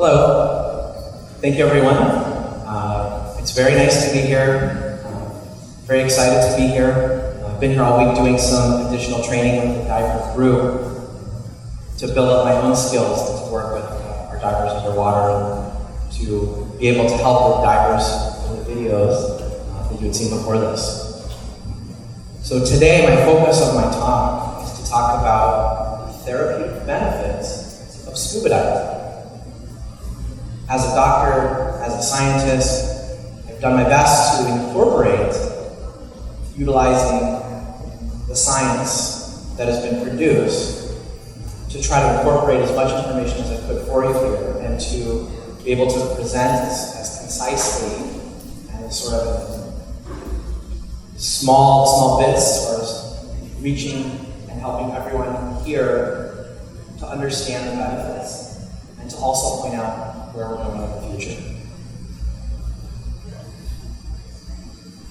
Hello. Thank you, everyone. It's very nice to be here. Very excited to be here. I've been here all week doing some additional training with the Diveheart group to build up my own skills and to work with our divers underwater and to be able to help with divers in the videos that you had seen before this. So today, my focus of my talk is to talk about the therapeutic benefits of scuba diving. As a doctor, as a scientist, I've done my best to incorporate utilizing the science that has been produced to try to incorporate as much information as I could for you here and to be able to present as concisely and as sort of small bits as far as reaching and helping everyone here to understand the benefits and to also point out where we're going in the future.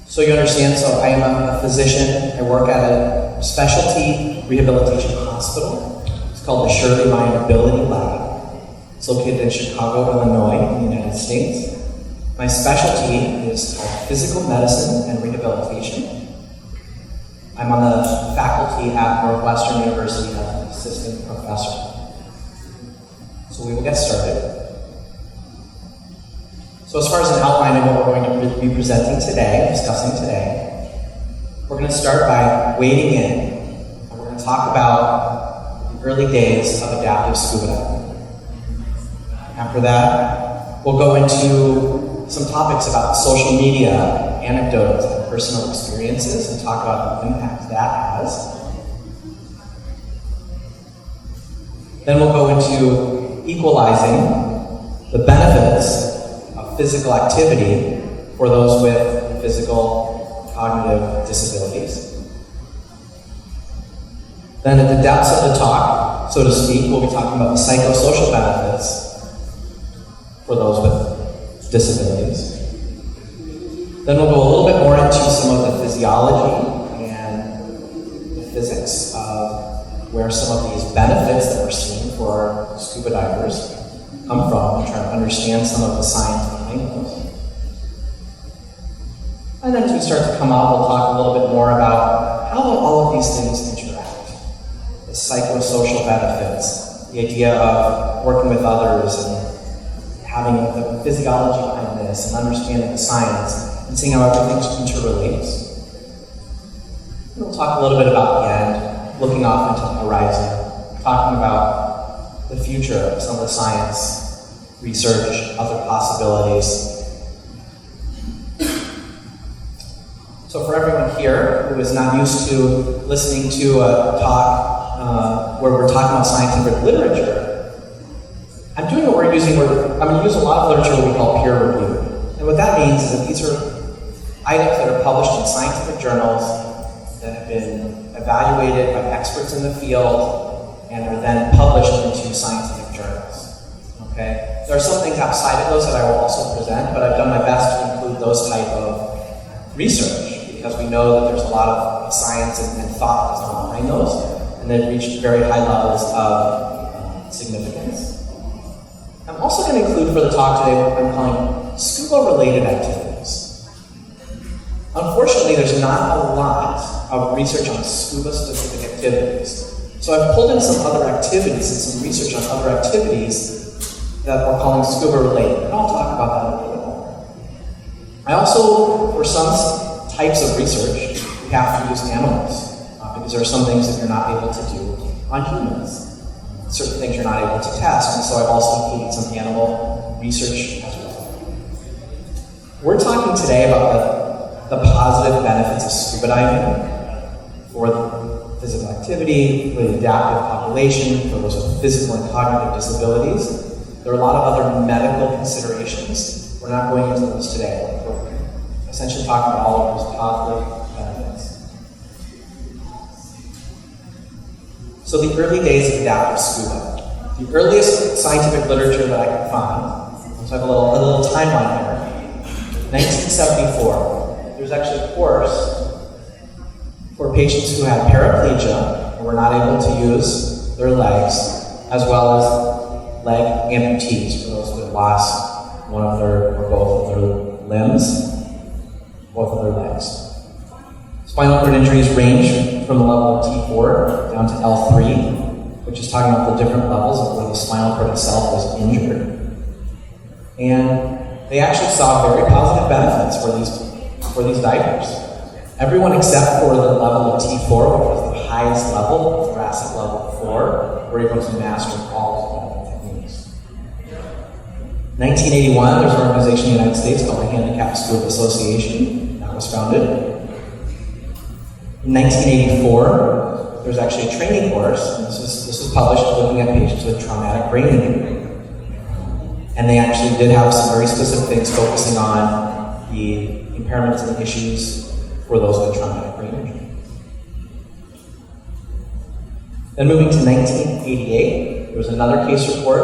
So you understand, so I am a physician. I work at a specialty rehabilitation hospital. It's called the Shirley Ryan Ability Lab. It's located in Chicago, Illinois, in the United States. My specialty is called physical medicine and rehabilitation. I'm on the faculty at Northwestern University as an assistant professor. So we will get started. So as far as an outline of what we're going to be presenting today, discussing today, we're going to start by wading in, and we're going to talk about the early days of adaptive scuba diving. After that, we'll go into some topics about social media, anecdotes, and personal experiences, and talk about the impact that has. Then we'll go into equalizing the benefits physical activity for those with physical cognitive disabilities. Then at the depths of the talk, so to speak, we'll be talking about the psychosocial benefits for those with disabilities. Then we'll go a little bit more into some of the physiology and the physics of where some of these benefits that we're seeing for scuba divers come from and try to understand some of the science behind those. And then as we start to come out, we'll talk a little bit more about how all of these things interact. The psychosocial benefits, the idea of working with others and having the physiology behind this and understanding the science and seeing how everything interrelates. And we'll talk a little bit about the end, looking off into the horizon, talking about the future of some of the science, research, other possibilities. So for everyone here who is not used to listening to a talk where we're talking about scientific literature, I'm going to use a lot of literature we call peer review. And what that means is that these are items that are published in scientific journals that have been evaluated by experts in the field and are then published into scientific journals. Okay? There are some things outside of those that I will also present, but I've done my best to include those type of research because we know that there's a lot of science and thought that's gone behind those, and they've reached very high levels of significance. I'm also going to include for the talk today what I'm calling scuba-related activities. Unfortunately, there's not a lot of research on scuba-specific activities. So I've pulled in some other activities and some research on other activities that we're calling scuba-related, and I'll talk about that a little bit more. I also, for some types of research, we have to use animals, because there are some things that you're not able to do on humans. Certain things you're not able to test, and so I've also included some animal research as well. We're talking today about the positive benefits of scuba diving for the physical activity, for the adaptive population, for those with physical and cognitive disabilities. There are a lot of other medical considerations. We're not going into those today. We're essentially talking about all of those positive benefits. So the early days of adaptive scuba. The earliest scientific literature that I can find, so I have a little timeline here. 1974. There's actually a course for patients who had paraplegia and were not able to use their legs, as well as leg amputees for those with lost one of their, or both of their limbs, both of their legs. Spinal cord injuries range from the level of T4 down to L3, which is talking about the different levels of where the spinal cord itself was injured. And they actually saw very positive benefits for these divers. Everyone except for the level of T4, which was the highest level, thoracic level 4, were able to master all of the techniques. 1981, there's an organization in the United States called the Handicapped Scuba Association that was founded. In 1984, there's actually a training course, and this was published looking at patients with traumatic brain injury. And they actually did have some very specific things focusing on the impairments and issues for those with traumatic brain injury. Then moving to 1988, there was another case report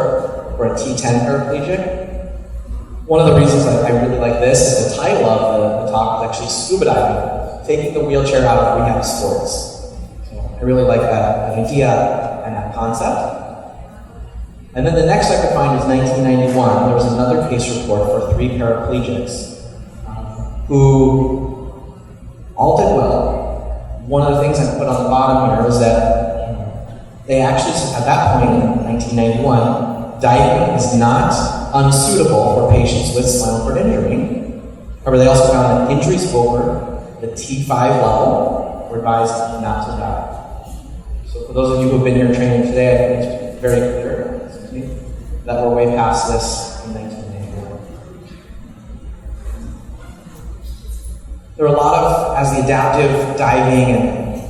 for a T10 paraplegic. One of the reasons I really like this is the title of the talk is actually scuba diving, taking the wheelchair out of rehab sports. So I really like that idea and that concept. And then the next I could find is 1991. There was another case report for 3 paraplegics who all did well. One of the things I put on the bottom here is that they actually, at that point in 1991, diving is not unsuitable for patients with spinal cord injury. However, they also found that injuries over the T5 level were advised not to dive. So for those of you who have been here training today, I think it's very clear that we're way past this in 1991. There are a lot of, as the adaptive diving and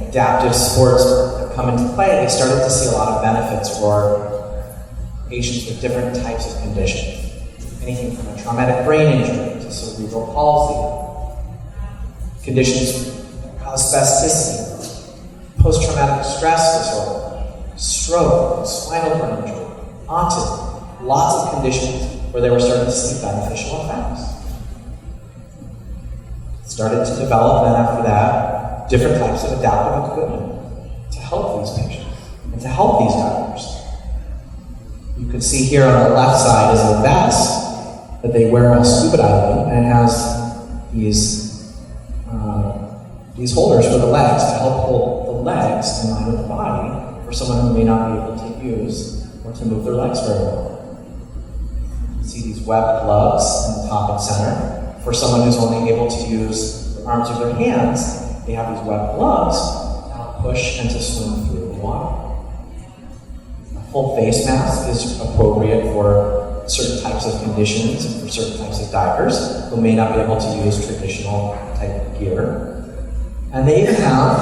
adaptive sports have come into play, they started to see a lot of benefits for patients with different types of conditions. Anything from a traumatic brain injury to cerebral palsy, conditions that cause spasticity, post-traumatic stress disorder, stroke, spinal cord injury, autism. Lots of conditions where they were starting to see beneficial effects. Started to develop then after that different types of adaptive equipment to help these patients and to help these divers. You can see here on the left side is a vest that they wear while scuba diving, and it has these holders for the legs to help hold the legs in line with the body for someone who may not be able to use or to move their legs very well. See these webbed gloves in the top and center. For someone who's only able to use the arms or their hands, they have these webbed gloves to help push and to swim through the water. A full face mask is appropriate for certain types of conditions and for certain types of divers who may not be able to use traditional type of gear. And they even have,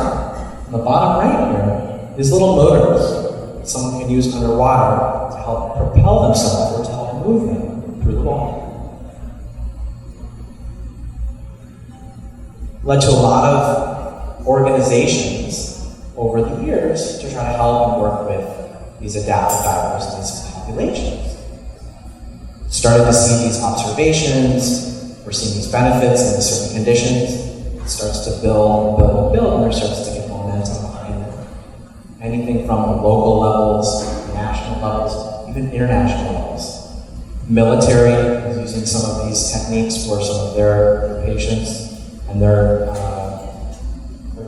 on the bottom right here, these little motors that someone can use underwater to help propel themselves or to help move them through the water. Led to a lot of organizations over the years to try to help and work with these adaptive divers in these populations. Started to see these observations, we're seeing these benefits in certain conditions. It starts to build, and there starts to get momentum behind it. Anything from the local levels, national levels, even international levels. Military is using some of these techniques for some of their patients and their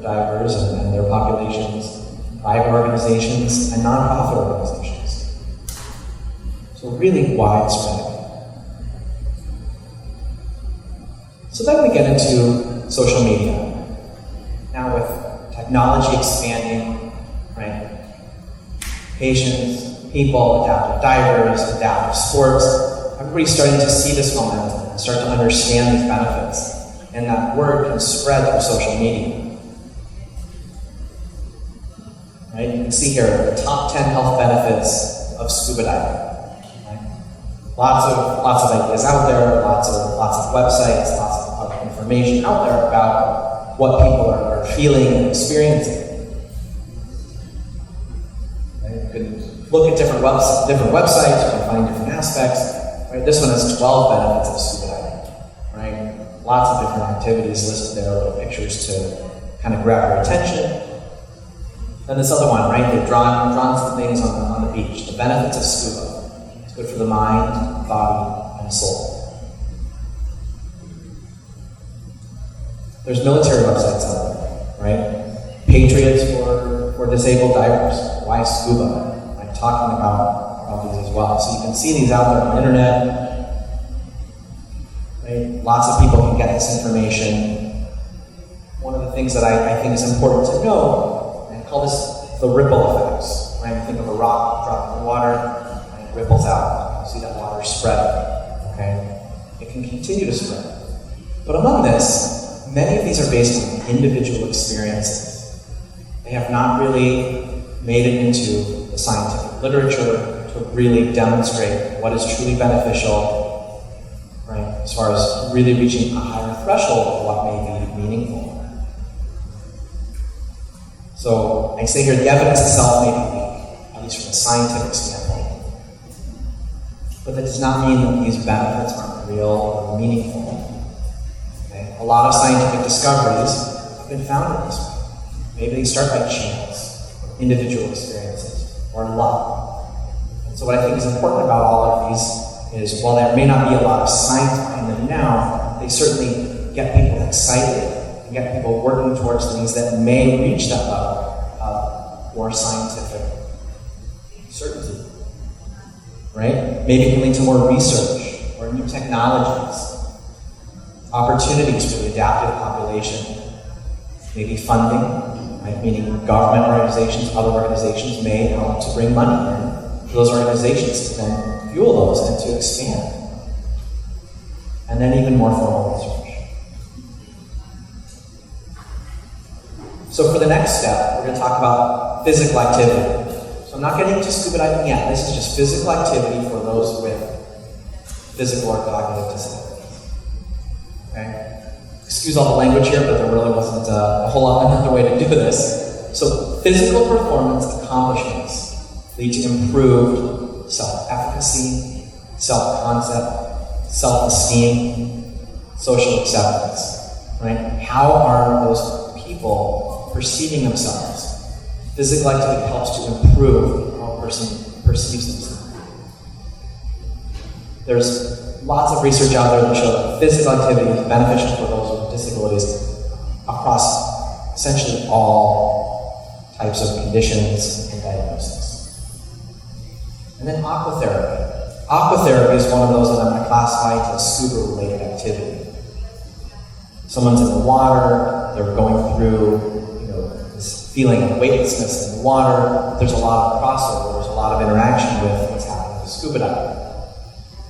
divers and their populations, private organizations and nonprofit organizations. So really widespread. So then we get into social media. Now with technology expanding, right? Patients, people, adaptive divers, adaptive sports, everybody's starting to see this momentum and start to understand these benefits. And that word can spread through social media. Right? You can see here the top 10 health benefits of scuba diving. Right? Lots of ideas out there, lots of websites, lots of information out there about what people are feeling and experiencing. Right? You can look at different websites, you can find different aspects. Right? This one has 12 benefits of scuba diving. Right? Lots of different activities listed there with pictures to kind of grab your attention. Then this other one, right? They've drawn some things on the beach. The benefits of scuba. It's good for the mind, body, and soul. There's military websites out there, right? Patriots for disabled divers. Why scuba? I'm talking about these as well. So you can see these out there on the internet. Right? Lots of people can get this information. One of the things that I think is important to know, and I call this the ripple effects. Right? You think of a rock dropped in the water, and it ripples out. You see that water spreading. Okay? It can continue to spread. But among this, many of these are based on individual experiences. They have not really made it into the scientific literature to really demonstrate what is truly beneficial, right, as far as really reaching a higher threshold of what may be meaningful. So I say here the evidence itself may be weak, at least from a scientific standpoint. But that does not mean that these benefits aren't real or meaningful. A lot of scientific discoveries have been found in this way. Maybe they start by chance, individual experiences, or luck. And so what I think is important about all of these is, while there may not be a lot of science behind them now, they certainly get people excited and get people working towards things that may reach that level of more scientific certainty. Right? Maybe it can lead to more research or new technologies. Opportunities for the adaptive population, maybe funding, right? Meaning government organizations, other organizations may help to bring money in for those organizations to then fuel those and to expand. And then even more formal research. So for the next step, we're going to talk about physical activity. So I'm not getting into scuba diving yet. This is just physical activity for those with physical or cognitive disabilities. Okay. Excuse all the language here, but there really wasn't a whole lot another way to do this. So physical performance accomplishments lead to improved self-efficacy, self-concept, self-esteem, social acceptance. Right? How are those people perceiving themselves? Physical activity helps to improve how a person perceives themselves. There's lots of research out there that show that physical activity is beneficial for those with disabilities across essentially all types of conditions and diagnoses. And then aquatherapy. Aquatherapy is one of those that I'm going to classify into a scuba-related activity. Someone's in the water, they're going through, this feeling of weightlessness in the water. There's a lot of crossover, there's a lot of interaction with what's happening with scuba diving.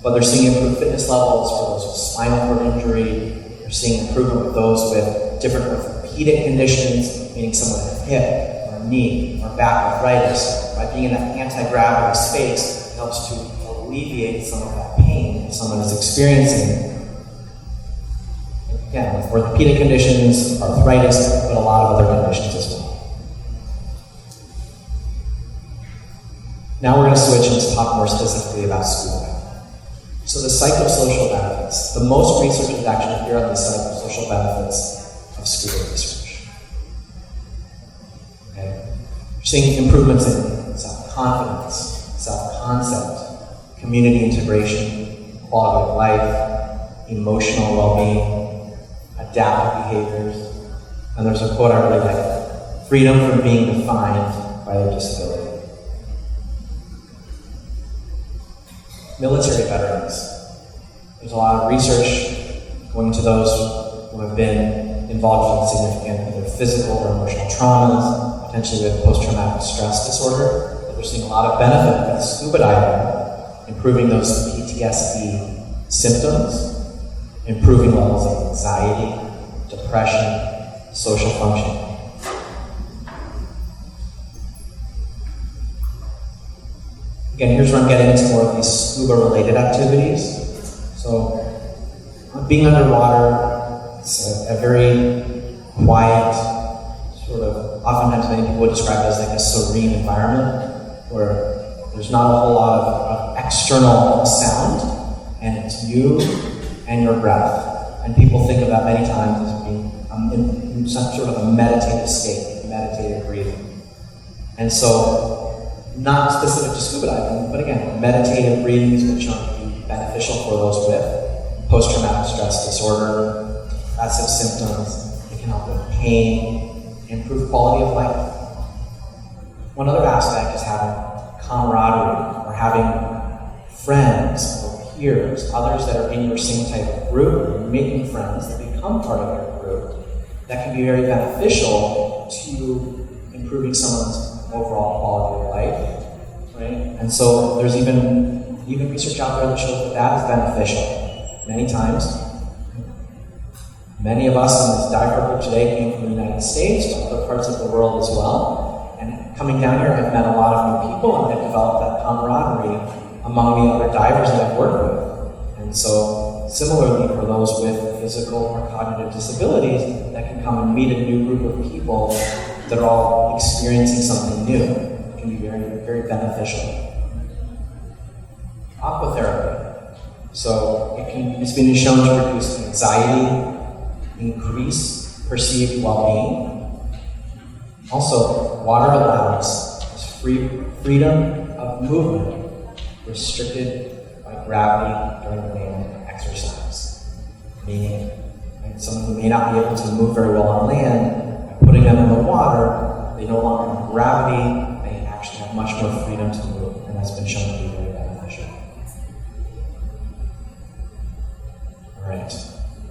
But they're seeing improved fitness levels for those with spinal cord injury. They're seeing improvement with those with different orthopedic conditions, meaning someone with a hip or a knee or back arthritis. By being in that anti-gravity space, it helps to alleviate some of that pain that someone is experiencing. Again, with orthopedic conditions, arthritis, but a lot of other conditions as well. Now we're going to switch and talk more specifically about scuba diving. So the psychosocial benefits. The most research is actually here on the psychosocial benefits of scuba research. Okay? We're seeing improvements in self-confidence, self-concept, community integration, quality of life, emotional well-being, adaptive behaviors, and there's a quote I really like: freedom from being defined by their disability. Military veterans. There's a lot of research going to those who have been involved in significant either physical or emotional traumas, potentially with post-traumatic stress disorder. But we're seeing a lot of benefit with scuba diving, improving those PTSD symptoms, improving levels of anxiety, depression, social functioning. Again, here's where I'm getting into more of these scuba-related activities. So, being underwater, it's a very quiet, sort of, oftentimes many people would describe it as like a serene environment, where there's not a whole lot of external sound, and it's you and your breath. And people think of that many times as being in some sort of a meditative state, meditative breathing. And so, not specific to scuba diving, but again, meditative breathing has been shown to be beneficial beneficial for those with post-traumatic stress disorder, depressive symptoms. It can help with pain, improve quality of life. One other aspect is having camaraderie, or having friends or peers, others that are in your same type of group, or making friends that become part of your group. That can be very beneficial to improving someone's overall quality of life, right? And so there's even research out there that shows that that is beneficial. Many times, many of us in this Diveheart group today came from the United States, to other parts of the world as well. And coming down here, I've met a lot of new people, and I've developed that camaraderie among the other divers that I've worked with. And so, similarly, for those with physical or cognitive disabilities, that can come and meet a new group of people that are all experiencing something new. It can be very, very beneficial. Aquatherapy. So it's been shown to reduce anxiety, increase perceived well-being. Also, water allows us freedom of movement restricted by gravity during land exercise. Meaning, someone who may not be able to move very well on land, by putting them in the water, they no longer have gravity, they actually have much more freedom to move, and that's been shown to be very beneficial. All right.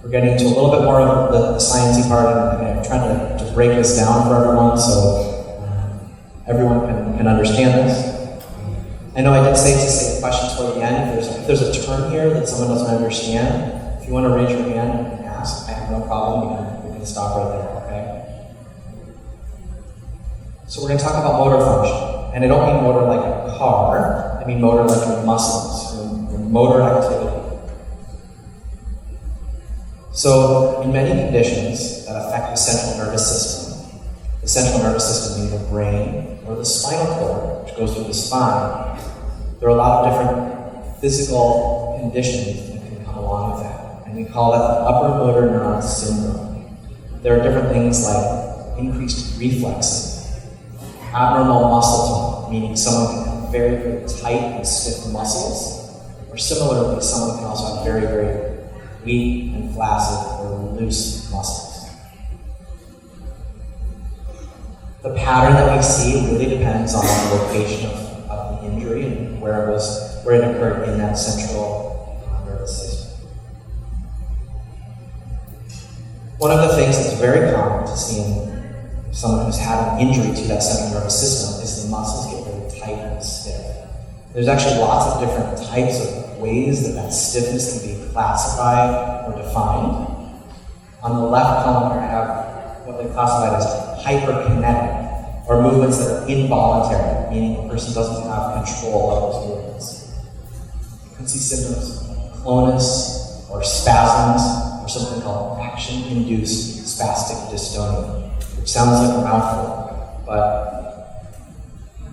We're getting into a little bit more of the sciencey part, and I'm trying to just break this down for everyone so everyone can understand this. I know I did say to save questions toward the end. If there's a term here that someone doesn't understand, if you want to raise your hand and ask, I have no problem. We can stop right there, okay? So we're going to talk about motor function. And I don't mean motor like a car. I mean motor like your muscles, your motor activity. So, in many conditions that affect the central nervous system being the brain or the spinal cord, which goes through the spine, there are a lot of different physical conditions that can come along with that. And we call that the upper motor neuron syndrome. There are different things like increased reflexes, abnormal muscle tone, meaning someone can have very, very tight and stiff muscles, or similarly, someone can also have very, very weak and flaccid or loose muscles. The pattern that we see really depends on the location of the injury and where it occurred in that central nervous system. One of the things that's very common to see in someone who's had an injury to that central nervous system is the muscles get very tight and stiff. There's actually lots of different types of ways that stiffness can be classified or defined. On the left column here I have what they classified as hyperkinetic, or movements that are involuntary, meaning the person doesn't have control of those movements. You can see symptoms of clonus or spasms, or something called action-induced spastic dystonia, which sounds like a mouthful, but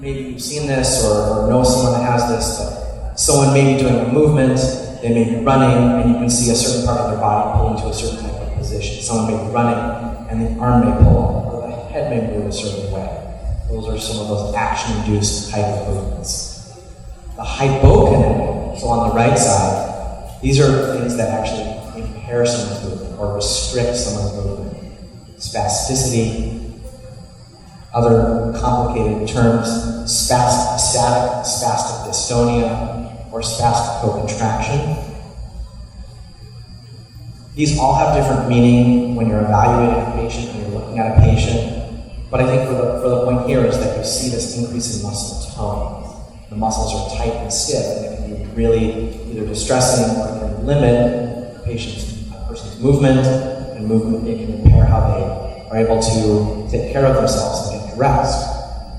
maybe you've seen this or know someone that has this, but someone may be doing a movement, they may be running, and you can see a certain part of their body pull into a certain type of position. Someone may be running, and the arm may pull, or the head may move a certain way. Those are some of those action-induced type of movements. The hypokinetic, so on the right side, these are things that actually impair someone's movement or restrict someone's movement. Spasticity, other complicated terms, spastic dystonia, or spastic co-contraction. These all have different meaning when you're evaluating a patient, when you're looking at a patient. But I think for the point here is that you see this increase in muscle tone. The muscles are tight and stiff, and it can be really either distressing or it can limit a person's movement, and movement it can impair how they are able to take care of themselves and get dressed.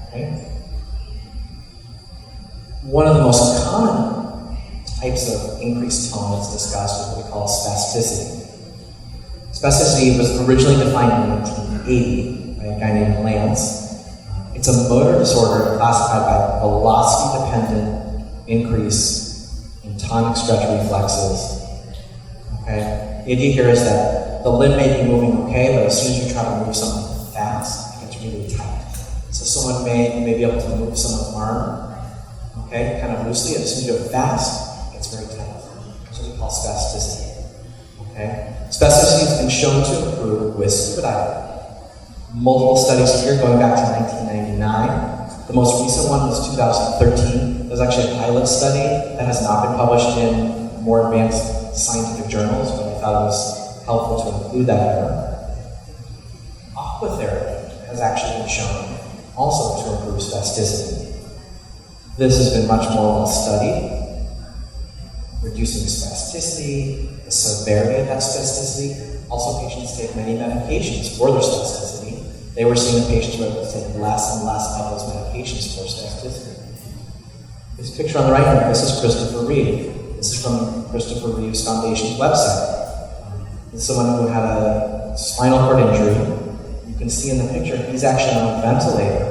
Okay? One of the most common types of increased tone that's discussed is what we call spasticity. Spasticity was originally defined in 1980 by a guy named Lance. It's a motor disorder classified by velocity-dependent increase in tonic stretch reflexes. Okay? The idea here is that the limb may be moving okay, but as soon as you try to move something fast, it gets really tight. So someone may be able to move someone's arm, okay, kind of loosely. As soon as you do it fast, it gets very tight. we call spasticity. Okay? Spasticity has been shown to improve with scuba diving. Multiple studies here going back to 1999. The most recent one was 2013. There's actually a pilot study that has not been published in more advanced scientific journals, but I thought it was helpful to include that here. Aquatherapy has actually been shown also to improve spasticity. This has been much more well studied, reducing spasticity, the severity of that spasticity. Also, patients take many medications for their spasticity. They were seeing patients who were taking less and less of those medications for spasticity. This picture on the right here, this is Christopher Reeve. This is from Christopher Reeve's Foundation's website. This is someone who had a spinal cord injury. You can see in the picture, he's actually on a ventilator,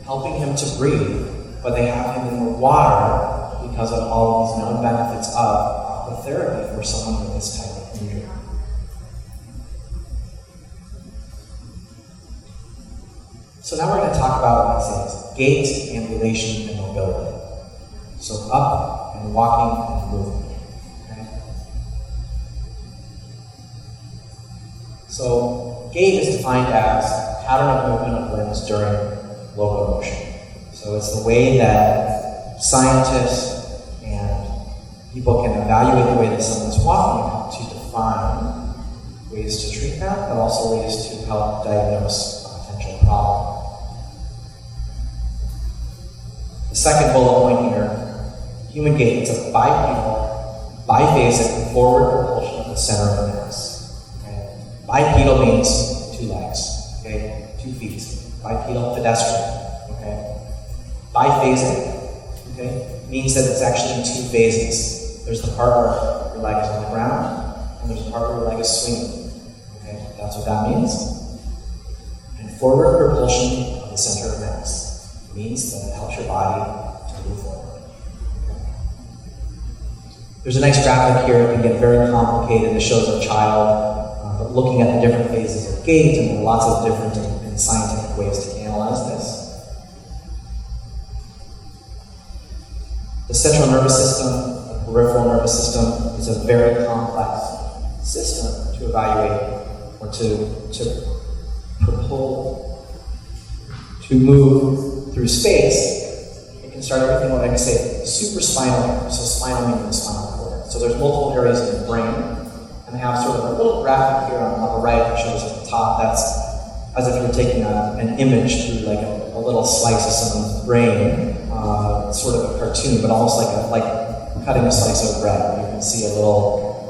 helping him to breathe, but they have him in the water because of all of these known benefits of aquatherapy for someone with this type of injury. So now we're going to talk about what I say is gait, ambulation, and mobility. So up and walking and moving. Okay? So gait is defined as pattern of movement of limbs during locomotion. So it's the way that scientists and people can evaluate the way that someone's walking to define ways to treat that, but also ways to help diagnose a potential problem. The second bullet point here, human gait, it's a bipedal, biphasic forward propulsion of the center of the mass. Okay? Bipedal means 2 legs, okay? 2 feet. Bipedal pedestrian, okay? Biphasic, okay, means that it's actually in 2 phases. There's the part where your leg is on the ground, and there's the part where your leg is swinging. Okay, that's what that means. And forward propulsion of the center of mass means that it helps your body to move forward. Okay. There's a nice graphic here. It can get very complicated. It shows a child looking at the different phases of gait, and there are lots of different and scientific ways to analyze this. The central nervous system, the peripheral nervous system, is a very complex system to evaluate or to propel, to move through space. It can start everything, like I say, supraspinal, so spinal meaning the spinal cord. So there's multiple areas in the brain, and I have sort of a little graphic here on the right that shows at the top. That's as if you're taking an image through like a little slice of someone's brain. Sort of a cartoon, but almost like cutting a slice of bread. You can see a little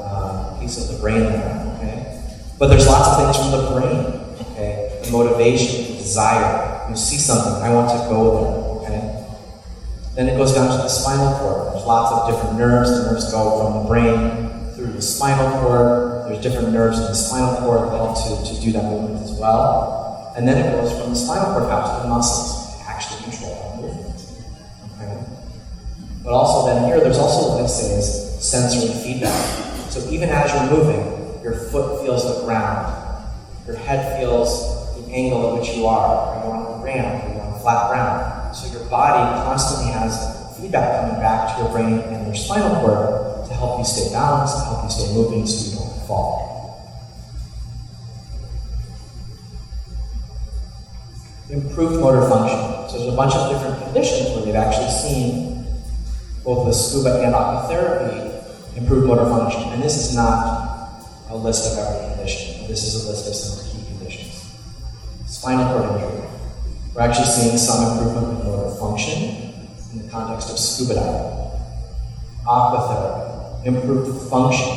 piece of the brain there, okay? But there's lots of things from the brain, okay? The motivation, the desire. You see something, I want to go there, okay? Then it goes down to the spinal cord. There's lots of different nerves. The nerves go from the brain through the spinal cord. There's different nerves in the spinal cord that help to do that movement as well. And then it goes from the spinal cord out to the muscles to actually control that movement. But also then here, there's also what I say is sensory feedback. So even as you're moving, your foot feels the ground. Your head feels the angle at which you are. Are you on a ramp? Are you on flat ground? So your body constantly has feedback coming back to your brain and your spinal cord to help you stay balanced, to help you stay moving so you don't fall. Improved motor function. So there's a bunch of different conditions where they've actually seen both with scuba and aquatherapy, improved motor function. And this is not a list of every condition. This is a list of some key conditions. Spinal cord injury. We're actually seeing some improvement in motor function in the context of scuba diving. Aquatherapy, improved function.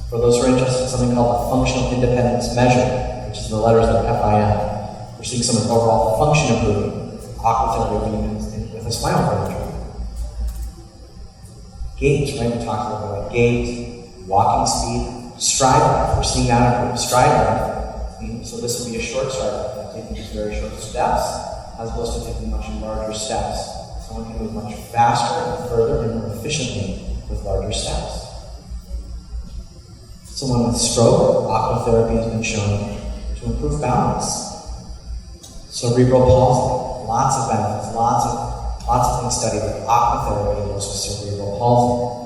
For those who are interested in something called the functional independence measure, which is the letters of FIM, we're seeing some overall function improvement. Aquatherapy with a spinal cord injury. Gait, right? We talked about gait, walking speed, stride length. We're seeing that improve. Stride length. So this would be a short stride length, taking these very short steps, as opposed to taking much larger steps. Someone can move much faster and further and more efficiently with larger steps. Someone with stroke, aquatherapy has been shown to improve balance. Cerebral palsy, lots of benefits, lots of things studied with aquatherapy and also cerebral palsy.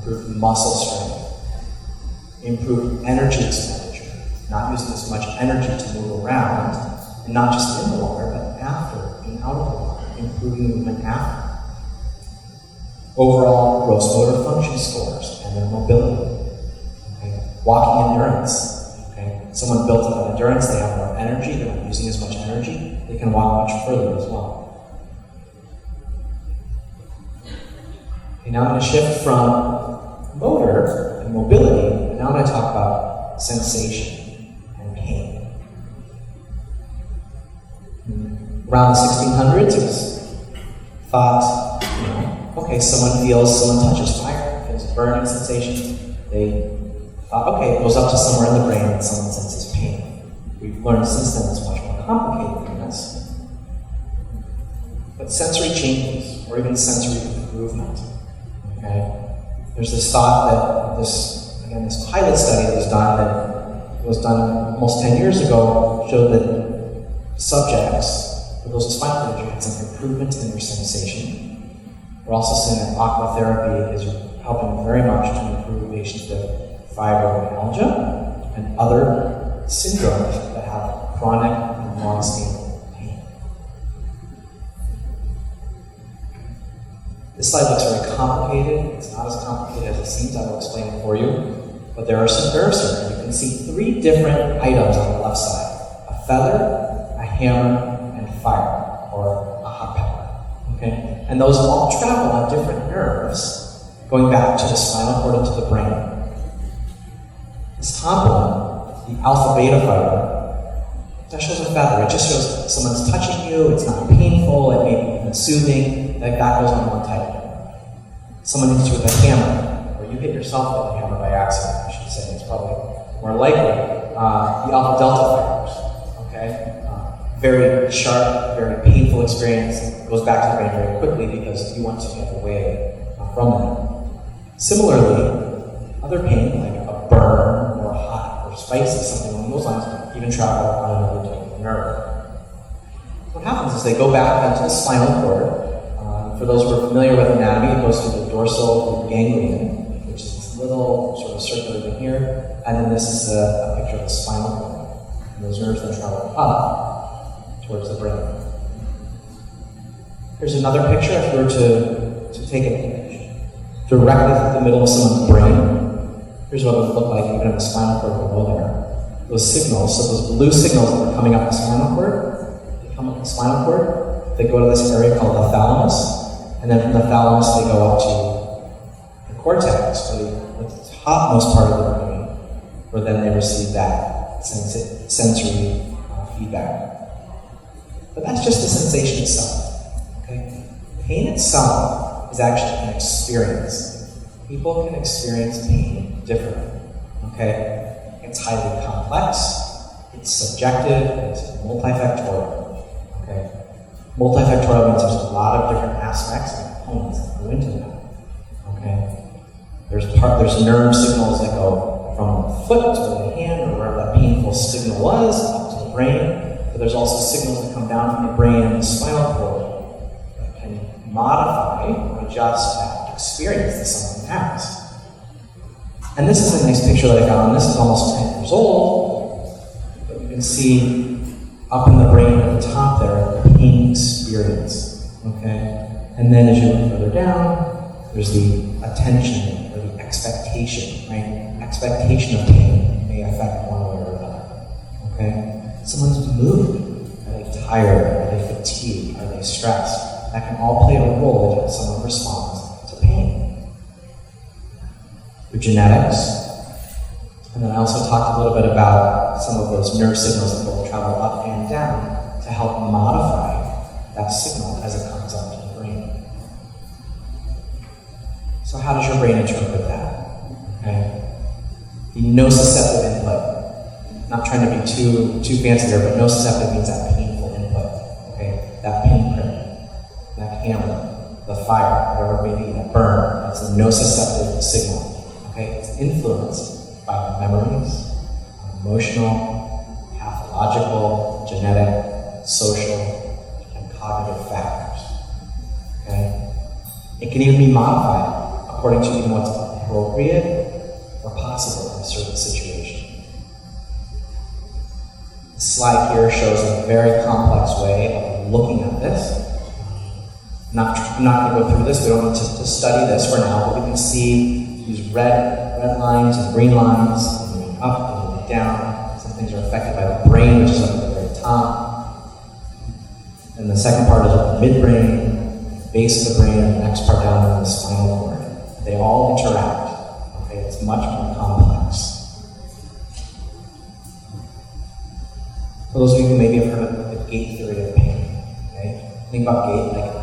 improved muscle strength, improved energy expenditure, not using as much energy to move around, and not just in the water, but after, being out of the water, improving movement after. Overall gross motor function scores and their mobility. Okay? Walking endurance. Okay? Someone built up on endurance, they have more energy, they're not using as much energy, they can walk much further as well. Okay, now I'm going to shift from motor and mobility, and now I'm going to talk about sensation and pain. Around the 1600s, it was thought, okay, someone touches fire, feels a burning sensation. They thought, okay, it goes up to somewhere in the brain and someone senses pain. We've learned since then it's much more complicated than this. But sensory changes, or even sensory improvement, okay? There's this thought that this pilot study that was done almost 10 years ago, showed that subjects, for those with spinal injury, had some improvement in their sensation. We're also seeing that aquatherapy is helping very much to improve patients with fibromyalgia and other syndromes that have chronic and long-standing pain. This slide looks very complicated. It's not as complicated as it seems. I will explain it for you. But there are some nerves here. You can see 3 different items on the left side: a feather, a hammer, and fire, or a hot pepper. Okay? And those all travel on different nerves, going back to the spinal cord and to the brain. This top one, the alpha-beta fiber, that shows a feather. It just shows someone's touching you, it's not painful, it may be even soothing, that goes on one type. Someone hits you with a hammer, or you hit yourself with a hammer by accident, I should say, it's probably more likely. The alpha-delta fibers, okay? Very sharp, very painful experience. It goes back to the brain very quickly because you want to get away from that. Similarly, other pain, like a burn or hot or spicy, something along those lines, even travel on another type of nerve. What happens is they go back onto the spinal cord. For those who are familiar with anatomy, it goes through the dorsal ganglion, which is this little sort of circular thing here, and then this is a picture of the spinal cord. And those nerves then travel up towards the brain. Here's another picture. If you were to take an image directly through the middle of someone's brain, here's what it would look like even in the spinal cord below there. Those signals, so those blue signals that are coming up the spinal cord, they come up the spinal cord, they go to this area called the thalamus, and then from the thalamus they go up to the cortex, or the topmost part of the brain, where then they receive that sensory feedback. But that's just the sensation itself. Okay? Pain itself is actually an experience. People can experience pain differently. Okay? It's highly complex, it's subjective, it's multifactorial. Okay? Multifactorial means there's a lot of different aspects and components that go into that. Okay? There's nerve signals that go from the foot to the hand, or wherever that painful signal was, up to the brain. But there's also signals that come down from the brain and the spinal cord that can modify or adjust that experience that someone has. And this is a nice picture that I found. This is almost 10 years old. But you can see up in the brain at the top there, the pain experience. Okay? And then as you look further down, there's the attention or the expectation, right? Expectation of pain may affect one way or another. Okay? Someone's mood. Are they tired? Are they fatigued? Are they stressed? That can all play a role in how someone responds to pain. The genetics. And then I also talked a little bit about some of those nerve signals that will travel up and down to help modify that signal as it comes up to the brain. So how does your brain interpret that? Okay? The nociceptive input. Not trying to be too fancy there, but nociceptive means that painful input. Okay? That pinprick, that hammer, the fire, whatever it may be, that burn, that's a nociceptive signal. Okay? It's influenced by memories, emotional, pathological, genetic, social, and cognitive factors. Okay? It can even be modified according to even what's appropriate or possible in a certain situation. The slide here shows a very complex way of looking at this. I'm not going to go through this, we don't need to study this for now, but we can see these red lines and green lines moving up and moving down. Some things are affected by the brain, which is up at the very top. And the second part is at the midbrain, base of the brain, and the next part down in the spinal cord. They all interact. Okay, it's much more complex. For those of you who maybe have heard of the gate theory of pain, okay? Think about gate like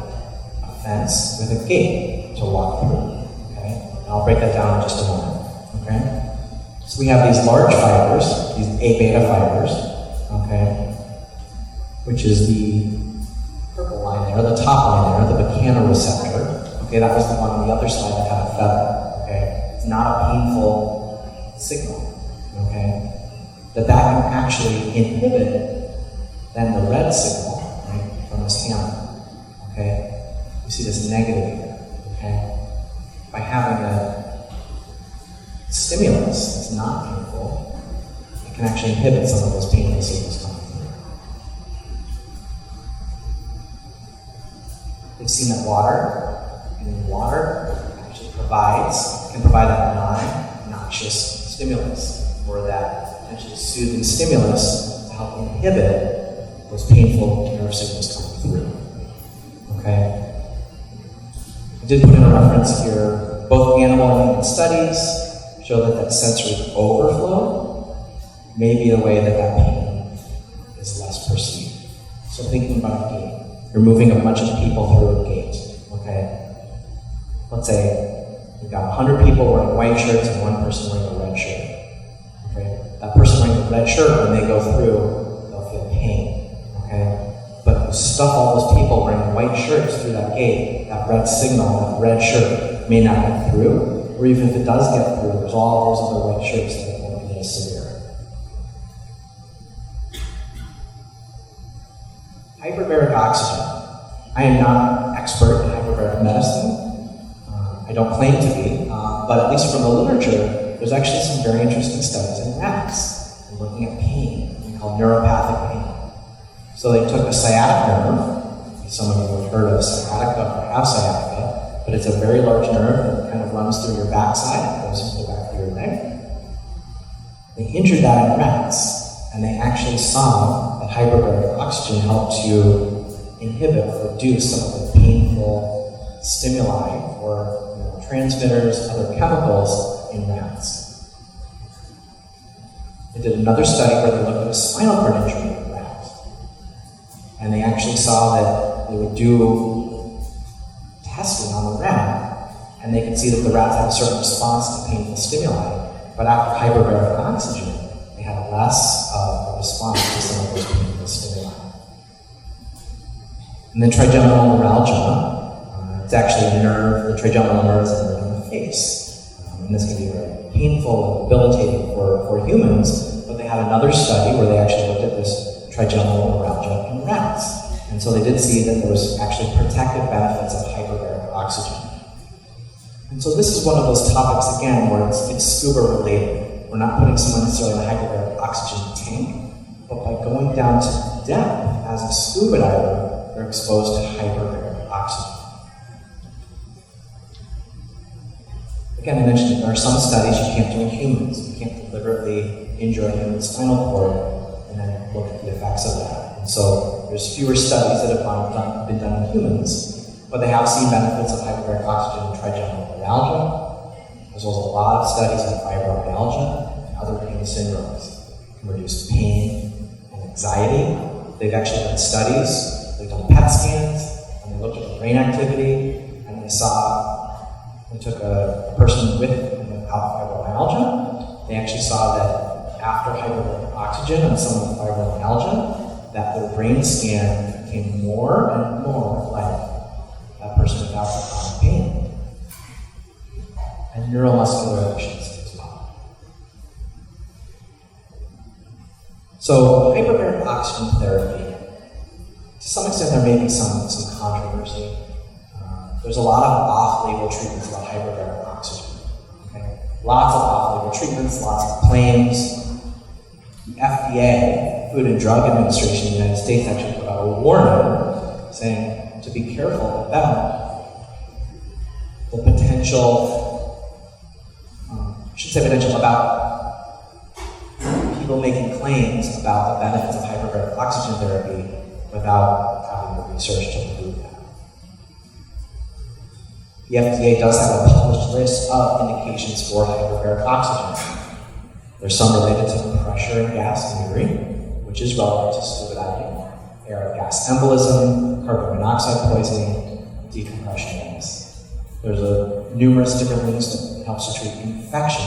a fence with a gate to walk through. Okay? And I'll break that down in just a moment. Okay? So we have these large fibers, these A beta fibers, okay, which is the purple line there, the top line there, the mechanoreceptor. Okay, that was the one on the other side that had a feather. Okay, it's not a painful signal. Okay, that can actually inhibit then the red signal, right, from this hammer. Okay, you see this negative here. Okay, by having a stimulus that's not painful, it can actually inhibit some of those painful signals coming through. They've seen that water actually can provide that non-noxious stimulus, or that potentially soothing stimulus to help inhibit those painful nerve signals coming through. Okay? I did put in a reference here. Both animal and human studies show that sensory overflow may be the way that pain is less perceived. So thinking about a gate. You're moving a bunch of people through a gate, okay? Let's say you've got 100 people wearing white shirts and one person wearing a red shirt, okay? That person wearing the red shirt, when they go through, they'll feel pain, okay? But if you stuff all those people wearing white shirts through that gate, that red signal, that red shirt may not get through, or even if it does get through, there's all those other white shirts that won't be as severe. Hyperbaric oxygen. I am not an expert in hyperbaric medicine. I don't claim to be, but at least from the literature, there's actually some very interesting studies in rats looking at pain, we call neuropathic pain. So they took a sciatic nerve. Some of you have heard of sciatica or have sciatica, but it's a very large nerve that kind of runs through your backside, it goes into the back of your neck. They injured that in rats, and they actually saw that hyperbaric oxygen helped to inhibit or reduce some of the painful stimuli or transmitters, other chemicals in rats. They did another study where they looked at a spinal cord injury in rats, and they actually saw that they would do testing on the rat, and they could see that the rats had a certain response to painful stimuli, but after hyperbaric oxygen, they had less of a response to some of those painful stimuli. And then trigeminal neuralgia. It's actually a nerve, the trigeminal nerve is a nerve in the face. And this can be very painful and debilitating for humans, but they had another study where they actually looked at this trigeminal neuralgia in rats. And so they did see that there was actually protective benefits of hyperbaric oxygen. And so this is one of those topics, again, where it's scuba related. We're not putting someone necessarily in a hyperbaric oxygen tank, but by going down to depth as a scuba diver, they're exposed to hyperbaric oxygen. Again, I mentioned there are some studies you can't do in humans. You can't deliberately injure a human spinal cord and then look at the effects of that. And so there's fewer studies that have been done in humans, but they have seen benefits of hyperbaric oxygen in trigeminal neuralgia, as well as a lot of studies on fibromyalgia and other pain syndromes. It can reduce pain and anxiety. They've actually done studies, they've done PET scans, and they looked at the brain activity, and they took a person with and without fibromyalgia. They actually saw that after hyperbaric oxygen and some of the fibromyalgia, that their brain scan became more and more like that person without the chronic pain. And neuromuscular efficiency as well. So hyperbaric oxygen therapy, to some extent there may be some controversy. There's a lot of off-label treatments about hyperbaric oxygen. Okay? lots of off-label treatments, lots of claims. The FDA, Food and Drug Administration in the United States, actually put out a warning saying to be careful about the potential, about people making claims about the benefits of hyperbaric oxygen therapy without having the research to prove that. The FDA does have a published list of indications for hyperbaric oxygen. There's some related to pressure and gas injury, which is relevant to scuba diving, air gas embolism, carbon monoxide poisoning, decompression gas. There's numerous different ways that helps to treat infection.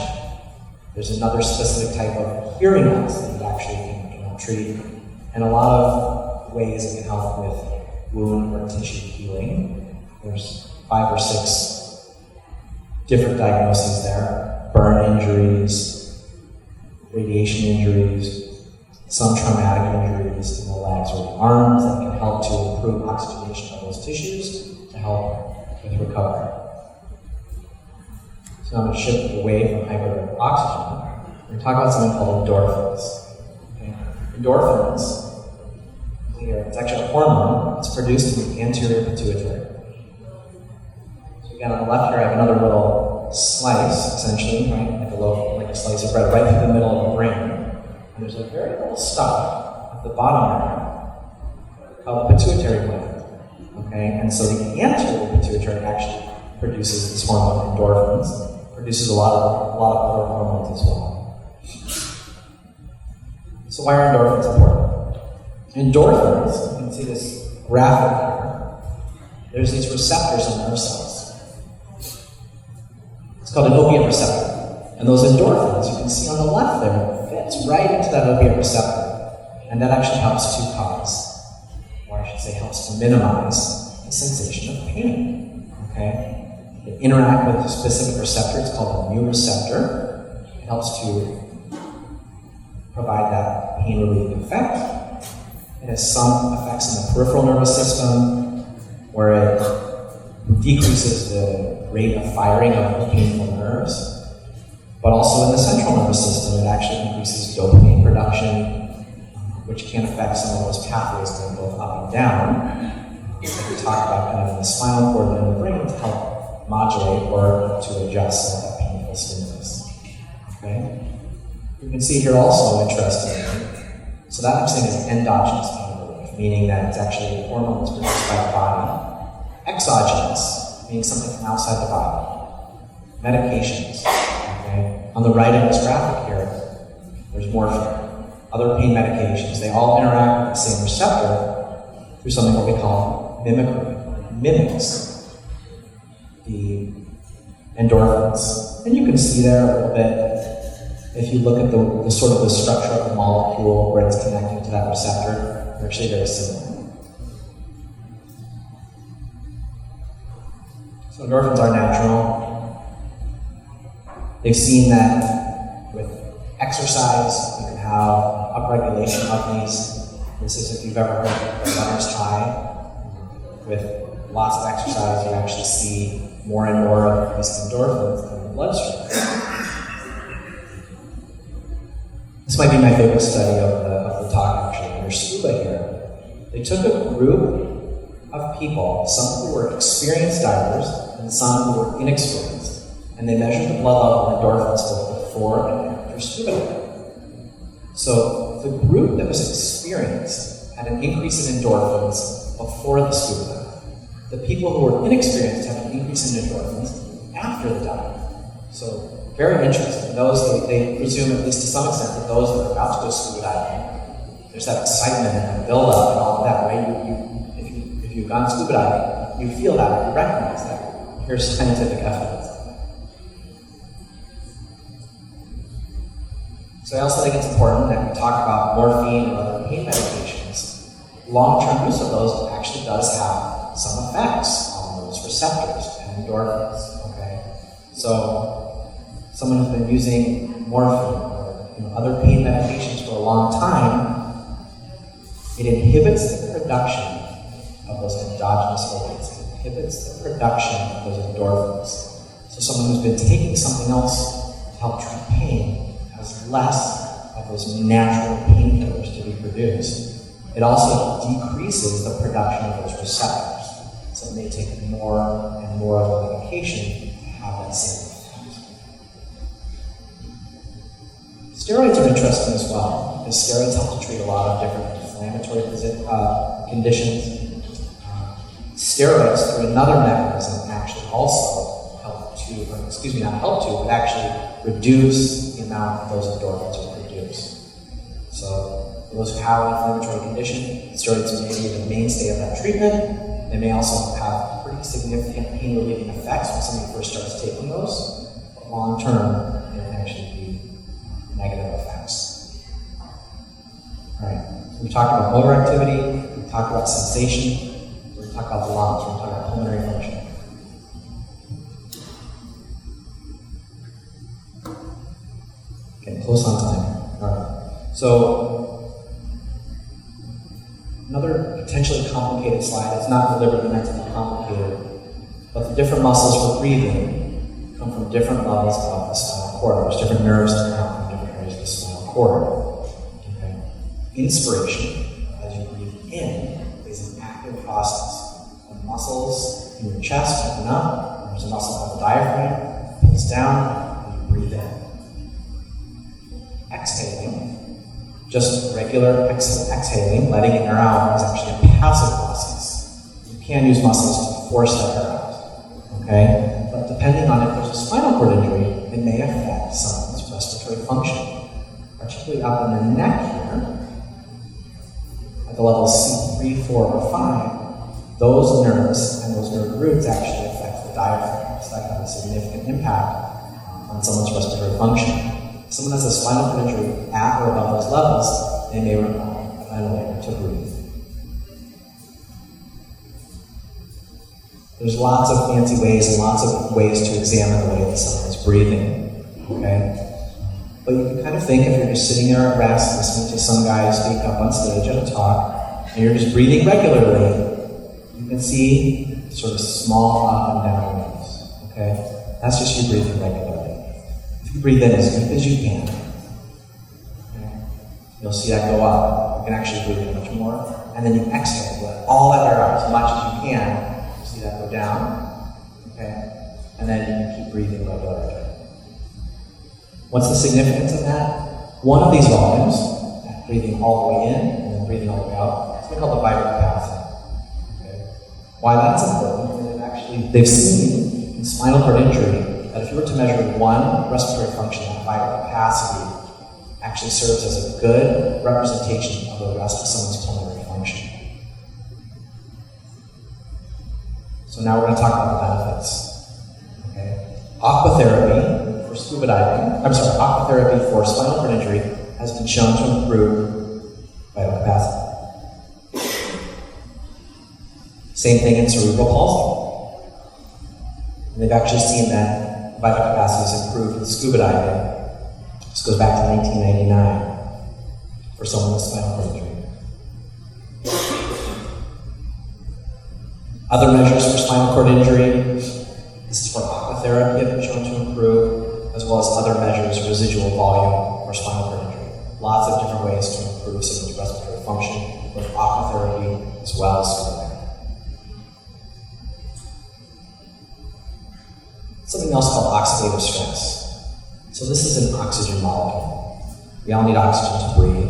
There's another specific type of hearing loss that it actually can help treat, and a lot of ways it can help with wound or tissue healing. There's 5 or 6 different diagnoses there: burn injuries, radiation injuries, some traumatic injuries in the legs or the arms that can help to improve oxygenation of those tissues to help with recovery. So now I'm going to shift away from hyperbaric oxygen. We're going to talk about something called endorphins. Okay? Endorphins, here, it's actually a hormone. It's produced in the anterior pituitary. So again, on the left here, I have another little slice, essentially, right? Like a slice of bread right through the middle of the brain. And there's a very little stuff at the bottom area called the pituitary gland. Okay? And so the anterior pituitary actually produces this hormone, endorphins. Produces a lot of other hormones as well. So why are endorphins important? Endorphins, you can see this graphic here. There's these receptors in nerve cells. It's called an opiate receptor. And those endorphins, you can see on the left there, fits right into that opiate receptor. And that actually helps to cause, or I should say helps to minimize the sensation of pain. Okay? They interact with a specific receptor, it's called a mu receptor. It helps to provide that pain relieving effect. It has some effects in the peripheral nervous system, where it decreases the rate of firing of painful nerves. But also in the central nervous system, it actually increases dopamine production, which can affect some of those pathways going both up and down. Like we talked about kind of in the spinal cord and in the brain to help modulate or to adjust some of that painful stimulus. Okay? You can see here also, interestingly, so that I'm saying is endogenous pain relief, meaning that it's actually a hormone that's produced by the body. Exogenous, meaning something from outside the body. Medications. Okay? On the right of this graphic here, there's morphine. Other pain medications, they all interact with the same receptor through something what we call mimicry. It mimics the endorphins. And you can see there a little bit, if you look at the sort of the structure of the molecule where it's connecting to that receptor, they're actually very similar. So endorphins are natural. They've seen that with exercise, you can have upregulation of these. This is if you've ever heard of the runner's high. With lots of exercise, you actually see more and more of these endorphins in the bloodstream. This might be my favorite study of the talk, actually. Under scuba here, they took a group of people, some who were experienced divers and some who were inexperienced. And they measured the blood level of endorphins both before and after scuba diving. So the group that was experienced had an increase in endorphins before the scuba dive. The people who were inexperienced had an increase in endorphins after the dive. So very interesting. Those, they presume, at least to some extent, that those that are about to go scuba diving, there's that excitement and build up and all of that, right? If you've gone scuba diving, you feel that, you recognize that. Here's scientific evidence. So I also think it's important that we talk about morphine or other pain medications. Long-term use of those actually does have some effects on those receptors and endorphins. Okay, so someone who's been using morphine or other pain medications for a long time, it inhibits the production of those endogenous opiates. It inhibits the production of those endorphins. So someone who's been taking something else help treat pain has less of those natural painkillers to be produced. It also decreases the production of those receptors. So it may take more and more of the medication to have that same effect. Steroids are interesting as well, because steroids help to treat a lot of different inflammatory conditions. Steroids, through another mechanism, actually also help to, not help to, but actually reduce the amount of those endorphins are produced. So, for those who have an inflammatory condition, steroids may be the mainstay of that treatment. They may also have pretty significant pain-relieving effects when somebody first starts taking those, but long-term, they can actually be negative effects. Alright, so we talked about motor activity, we talked about sensation, we're going to talk about the lungs, we're going to talk about pulmonary function. Getting close on time. Alright, so another potentially complicated slide. It's not deliberately meant to be complicated, but the different muscles for breathing come from different levels of the spinal cord. There's different nerves that come from different areas of the spinal cord. Okay? Inspiration, as you breathe in, is an active process. The muscles in your chest open up. There's a muscle called the diaphragm, pulls down, and you breathe in. Exhaling, just regular exhaling, letting it air out, is actually a passive process. You can use muscles to force that air out, okay? But depending on if there's a spinal cord injury, it may affect someone's respiratory function, particularly up in the neck here, at the levels C3, 4, or 5. Those nerves and those nerve roots actually affect the diaphragm, so that can have a significant impact on someone's respiratory function. If someone has a spinal cord injury at or above those levels, they may require a ventilator to breathe. There's lots of fancy ways and lots of ways to examine the way that someone is breathing, okay? But you can kind of think if you're just sitting there at rest, listening to some guy speak up on stage at a talk, and you're just breathing regularly, you can see sort of small up and down waves, okay? That's just you breathing regularly. If you breathe in as deep as you can, okay, you'll see that go up. You can actually breathe in much more. And then you exhale, let all that air out as much as you can. You see that go down, okay? And then you keep breathing regularly. What's the significance of that? One of these volumes, breathing all the way in and then breathing all the way out, it's called the vital capacity. Okay? Why that's important is they've seen in spinal cord injury that if you were to measure one respiratory function, that vital capacity actually serves as a good representation of the rest of someone's pulmonary function. So now we're going to talk about the benefits. Okay? Aquatherapy for scuba diving, aquatherapy for spinal cord injury has been shown to improve vital capacity. Same thing in cerebral palsy. And they've actually seen that vital capacity is improved with scuba diving. This goes back to 1999 for someone with spinal cord injury. Other measures for spinal cord injury, this is for aquatherapy, have been shown to improve, as well as other measures, residual volume for spinal cord injury. Lots of different ways to improve someone's respiratory function with aquatherapy as well as scuba diving. Something else called oxidative stress. So this is an oxygen molecule. We all need oxygen to breathe.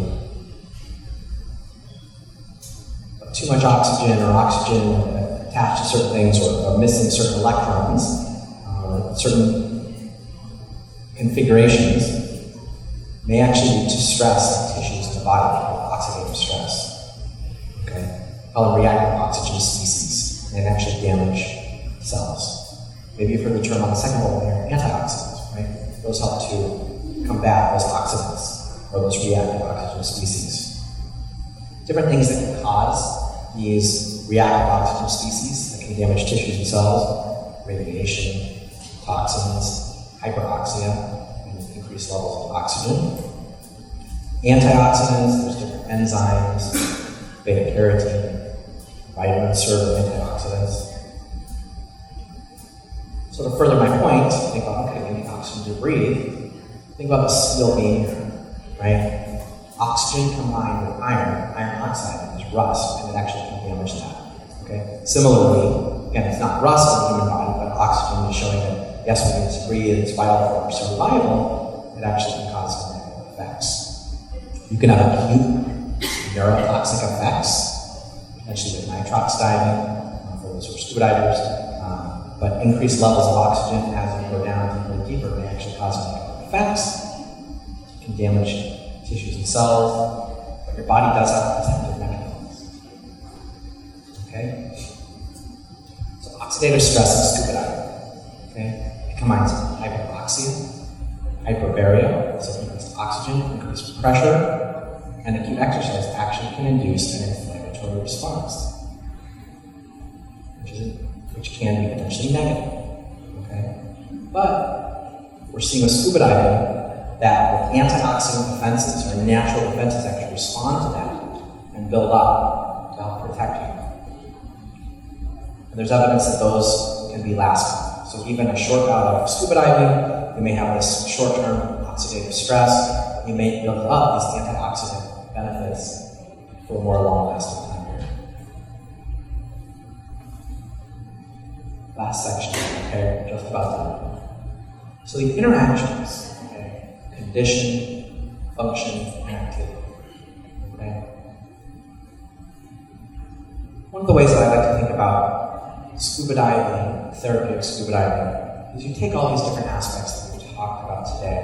But too much oxygen or oxygen attached to certain things or missing certain electrons, certain configurations may actually lead to stress in tissues in the body called oxidative stress. Okay? We call them reactive oxygen species. They actually damage cells. Maybe you've heard the term on the second level here, antioxidants, right? Those help to combat those oxidants or those reactive oxygen species. Different things that can cause these reactive oxygen species that can damage tissues and cells: radiation, toxins, hyperoxia, and increased levels of oxygen. Antioxidants, there's different enzymes, beta carotene, vitamins serve antioxidants. So to further my point, think about, okay, we need oxygen to breathe. Think about the steel beam here, right? Oxygen combined with iron oxide is rust, and it actually can damage that. Okay? Similarly, again, it's not rust in the human body, but oxygen is showing that yes, we need to breathe, it's vital for our survival, it actually can cause some negative effects. You can have acute neurotoxic effects, potentially with nitrox diving, for those who are scuba divers, but increased levels of oxygen as you go down really deeper may actually cause negative effects. It can damage tissues and cells, but your body does have protective mechanisms. Okay? So oxidative stress in scuba diving. Okay? It combines hypoxia, hyperbaria, so increased oxygen, increased pressure, and acute exercise actually can induce an inflammatory response, which can be potentially negative. Okay? But we're seeing with scuba diving that with antioxidant defenses or natural defenses actually respond to that and build up to help protect you. And there's evidence that those can be lasting. So even a short bout of scuba diving, you may have this short-term oxidative stress, you may build up these antioxidant benefits for a more long-lasting time period. Last section, okay, just about done. So the interactions, okay, condition, function, and activity. Okay? One of the ways that I like to think about scuba diving, therapeutic scuba diving, is you take all these different aspects that we talked about today.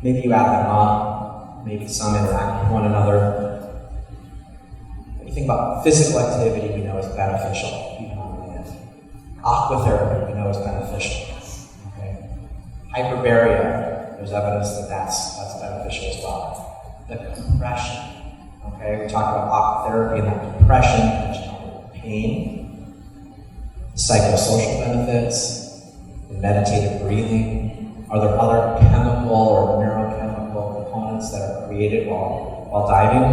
Maybe you add them up, maybe some interact with one another. When you think about physical activity, we know is beneficial. Aquatherapy, we know is beneficial. Okay? Hyperbaria, there's evidence that that's beneficial as well. The compression, okay? We talk about aquatherapy and that compression, pain, psychosocial benefits, the meditative breathing. Are there other chemical or neurochemical components that are created while diving?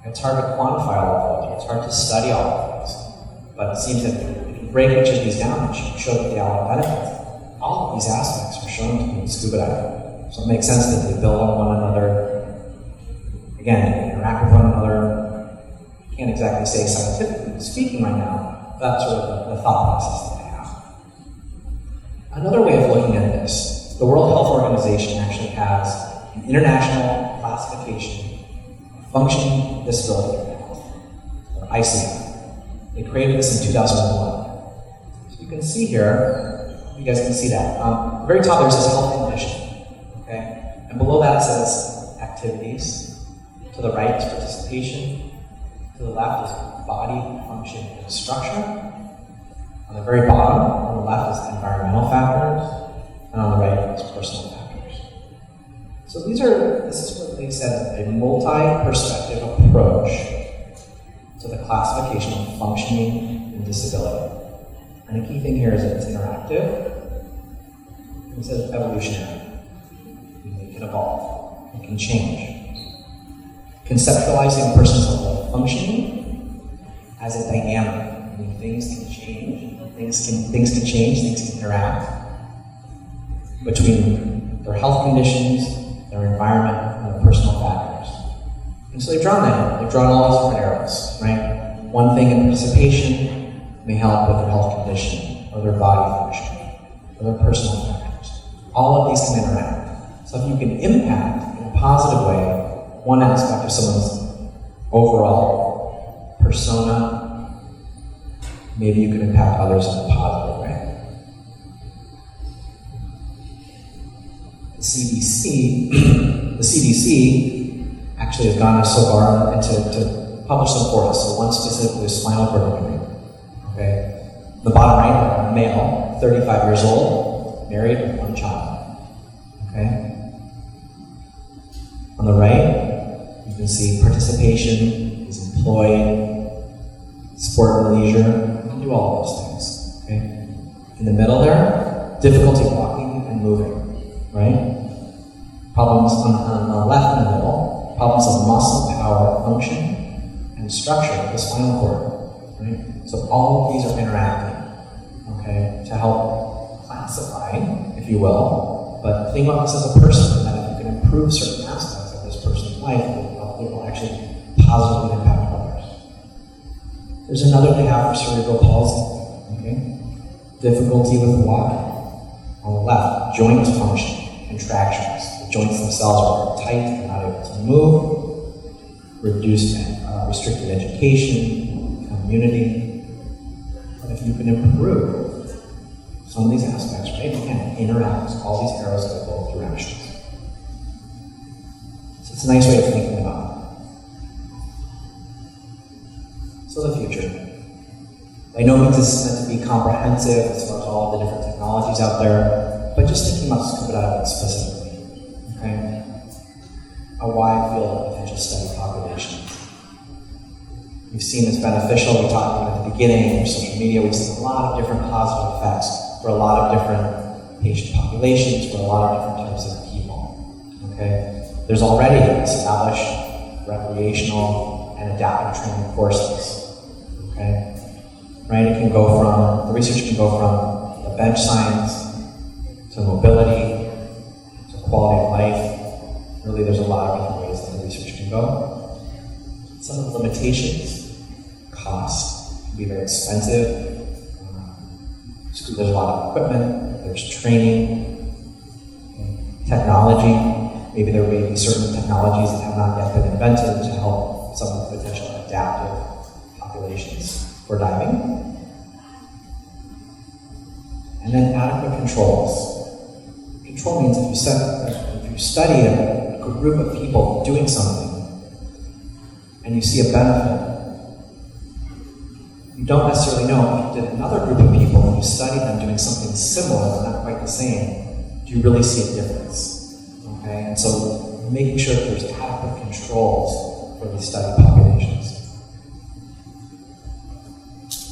It's hard to quantify all of those. It's hard to study all of those. But it seems that if you break each of these down and show that they all have benefits, all of these aspects are shown to be in scuba diving. So it makes sense that they build on one another. Again, they interact with one another. I can't exactly say scientifically speaking right now, but that's sort of the thought process that I have. Another way of looking at this, the World Health Organization actually has an international classification of functioning disability health, or ICF. They created this in 2001. So you can see here, you guys can see that. At the very top there says health condition, okay? And below that says activities. To the right is participation. To the left is body, function, and structure. On the very bottom, on the left is environmental factors. And on the right is personal factors. So this is what they said, a multi-perspective approach to the classification of functioning and disability. And the key thing here is that it's interactive. It says evolutionary. It can evolve. It can change. Conceptualizing a person's level of functioning as a dynamic. I mean, things can change. Things can change. Things can interact between their health conditions, their environment, and their personal factors. And so they've drawn that in. They've drawn all these different arrows, right? One thing in participation may help with their health condition, or their body function, or their personal factors. All of these can interact. So if you can impact, in a positive way, one aspect of someone's overall persona, maybe you can impact others in a positive way. The CDC actually has gone so far to publish some forecasts. So one specifically is spinal cord injury. Okay, the bottom right, a male, 35 years old, married with one child. Okay, on the right, you can see participation, he's employed, sport and leisure. You can do all of those things. Okay, in the middle there, difficulty walking and moving. Right. Problems on the left and the middle, problems of muscle, power, function, and structure of the spinal cord. Right? So all of these are interacting, okay, to help classify, if you will, But think about this as a person, that if you can improve certain aspects of this person's life, it will actually positively impact others. There's another thing out for cerebral palsy, okay? Difficulty with walking. On the left, joint function, contractions. The joints themselves are tight, they're not able to move. Reduced, restricted education, community. But if you can improve some of these aspects, right? Again, interact, all these arrows go both directions. So it's a nice way of thinking about it. So the future. I know this is meant to be comprehensive as far as all of the different technologies out there, but just thinking about scuba diving specifically, okay? A wide field of potential study population. We've seen it's beneficial. We talked about at the beginning, social media, we've seen a lot of different positive effects for a lot of different patient populations, for a lot of different types of people, okay? There's already established recreational and adaptive training courses, okay? Right? It can go from, the research can go from the bench science to mobility to quality of life. Really, there's a lot of different ways that the research can go. Some of the limitations, cost, can be very expensive. There's a lot of equipment, there's training, technology. Maybe there may be certain technologies that have not yet been invented to help some of the potential adaptive populations for diving. And then adequate controls. Control means if you study a group of people doing something and you see a benefit, you don't necessarily know if you did another group of people and you studied them doing something similar but not quite the same, do you really see a difference? Okay? And so making sure that there's adequate controls for these study populations.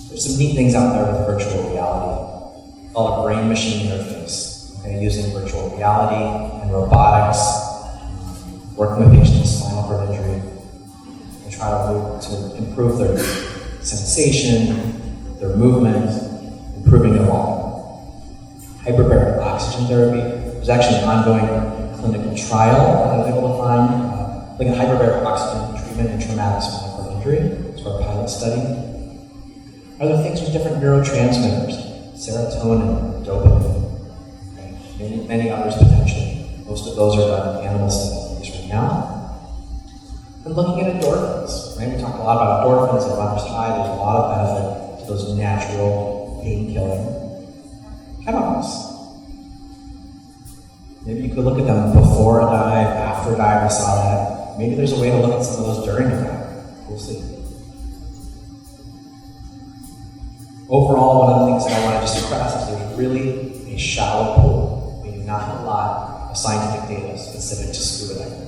There's some neat things out there with virtual reality, called a brain-machine interface, okay, using virtual reality and robotics, working with patients with spinal cord injury, and try to improve their sensation, their movement, improving their walking. Hyperbaric oxygen therapy, there's actually an ongoing clinical trial that I was able to find, looking at hyperbaric oxygen treatment in traumatic spinal cord injury. It's our pilot study. Other things with different neurotransmitters, serotonin, dopamine, okay. Many others potentially. Most of those are done in animal studies right now. And looking at endorphins, right? We talk a lot about endorphins and runner's high. There's a lot of benefit to those natural pain-killing chemicals. Maybe you could look at them before a dive, after a dive, we saw that. Maybe there's a way to look at some of those during a dive. We'll see. Overall, one of the things that I want to just stress is there's really a shallow pool, meaning not a lot of scientific data specific to scuba diving.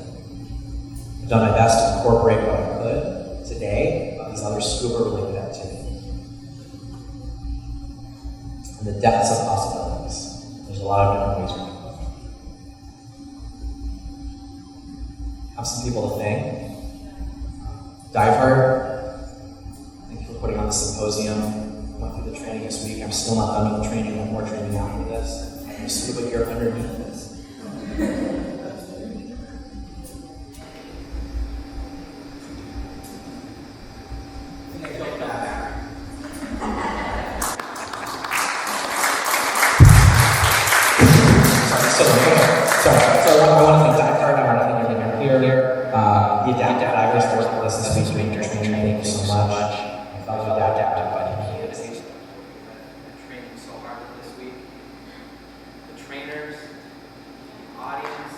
I've done my best to incorporate what I could today about these other scuba-related activities. And the depths of possibilities. There's a lot of different ways we can go. Have some people to thank. Diveheart, thank you for putting on the symposium. Went through the training this week. I'm still not done with the training. I have more training after this. I'm scuba gear underneath this. Sorry. So I want to thank Diveheart. I want to thank everyone here. The adaptive divers that worked with us this week to make your training. Thank you so much. I thought you adaptive, buddy. Training so hard this week. The trainers, the audience.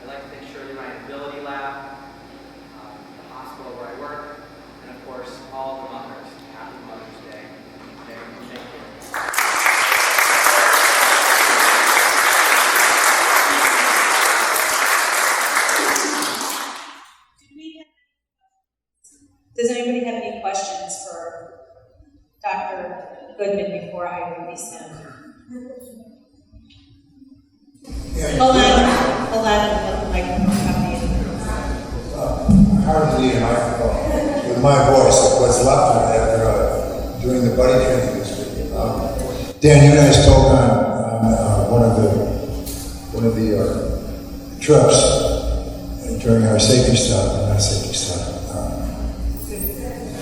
I'd like to thank Shirley Ryan Ability Lab, the hospital where I work, and of course all the mothers. Happy Mother's Day. Thank you. Does anybody have any questions for Dr. Goodman before I release him? Hold on, let the microphone come in. Hardly a microphone. With my voice, what's left of it after doing the buddy training this week. Dan, you guys spoke on one of the trips during our safety stop, not safety stop,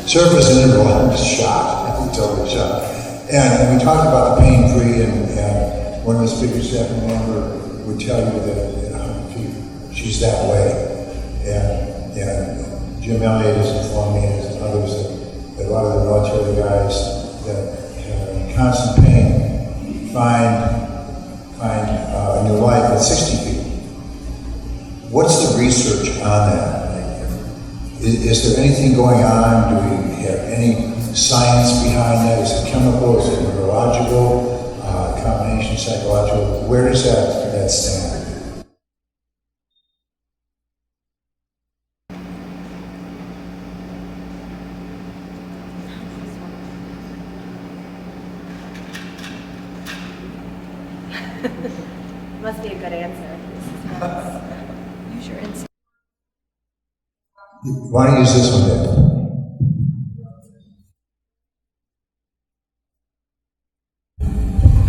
surface interval, I was shocked. I was totally shocked. And we talked about the pain-free, and one of the speakers, I remember, would tell you that she's that way. And Jim Elliott has informed me, and others, that a lot of the military guys that have constant pain find a new life at 60 feet. What's the research on that? Is there anything going on? Do we have any science behind that? Is it chemical? Is it neurological? Combination psychological? Where does that stand? Must be a good answer. Use your instinct. Why don't you use this one, Dave?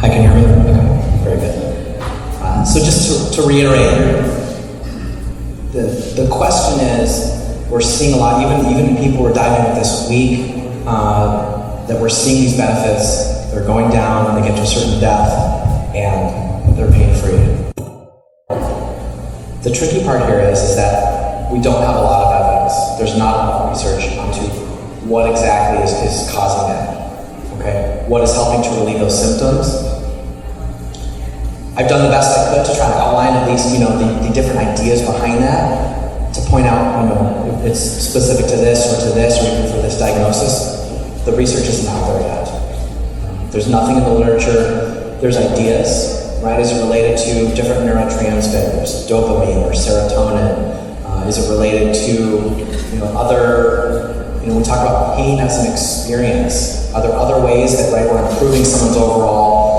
Hi, can you hear me? Okay, very good. So just to reiterate, the question is, we're seeing a lot, even people we're diving with this week, that we're seeing these benefits, they're going down when they get to a certain depth, and they're pain-free. The tricky part here is that we don't have a lot of evidence. There's not enough research onto what exactly is causing that. Okay, what is helping to relieve those symptoms? I've done the best I could to try to outline at least, the different ideas behind that, to point out, if it's specific to this or even for this diagnosis. The research isn't out there yet. There's nothing in the literature. There's ideas, right? Is it related to different neurotransmitters, dopamine or serotonin? Is it related to, other, we talk about pain as an experience. Are there other ways that, right, we're improving someone's overall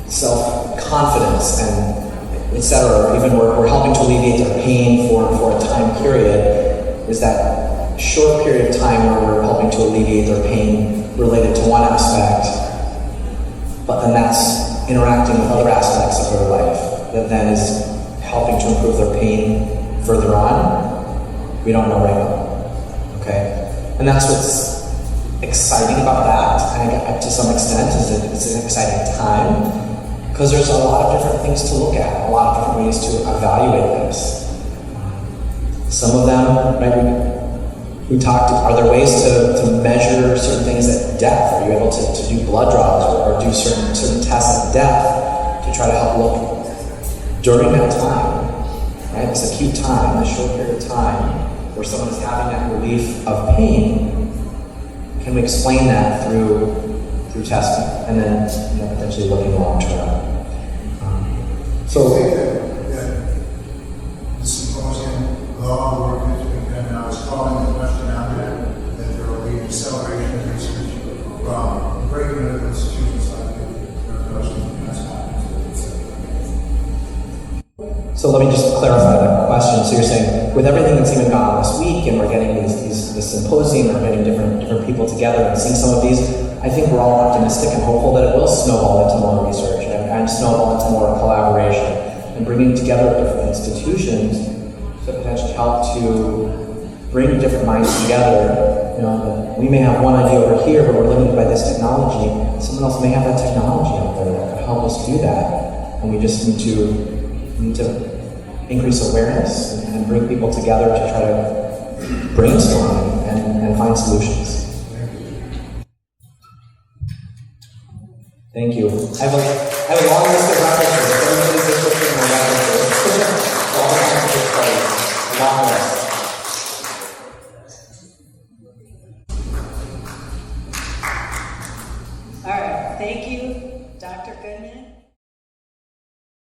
self-confidence and et cetera, or even we're helping to alleviate their pain for a time period? Is that short period of time where we're helping to alleviate their pain related to one aspect, but then that's interacting with other aspects of their life that then is helping to improve their pain further on? We don't know right now, okay? And that's what's exciting about that, and to some extent, it's an exciting time, because there's a lot of different things to look at, a lot of different ways to evaluate this. Some of them, right, we talked, are there ways to measure certain things at depth? Are you able to do blood draws or do certain tests at depth to try to help look during that time, right? This acute time, this short period of time where someone is having that relief of pain. Can we explain that through testing and then potentially looking long term? So I think that the symposium, all the work that's been done, and I was calling the question out that there will be an acceleration of research from great medical institutions like So let me just clarify that question. So you're saying, with everything that's even gone on this week, and we're getting this symposium, we're getting different people together and seeing some of these, I think we're all optimistic and hopeful that it will snowball into more research and snowball into more collaboration and bringing together different institutions to potentially help to bring different minds together. We may have one idea over here, but we're limited by this technology. Someone else may have that technology out there that could help us do that, and we just need to increase awareness and bring people together to try to brainstorm and find solutions. Thank you. I have a long list of references. Everybody's interested in my references. All the time to this place. A long list.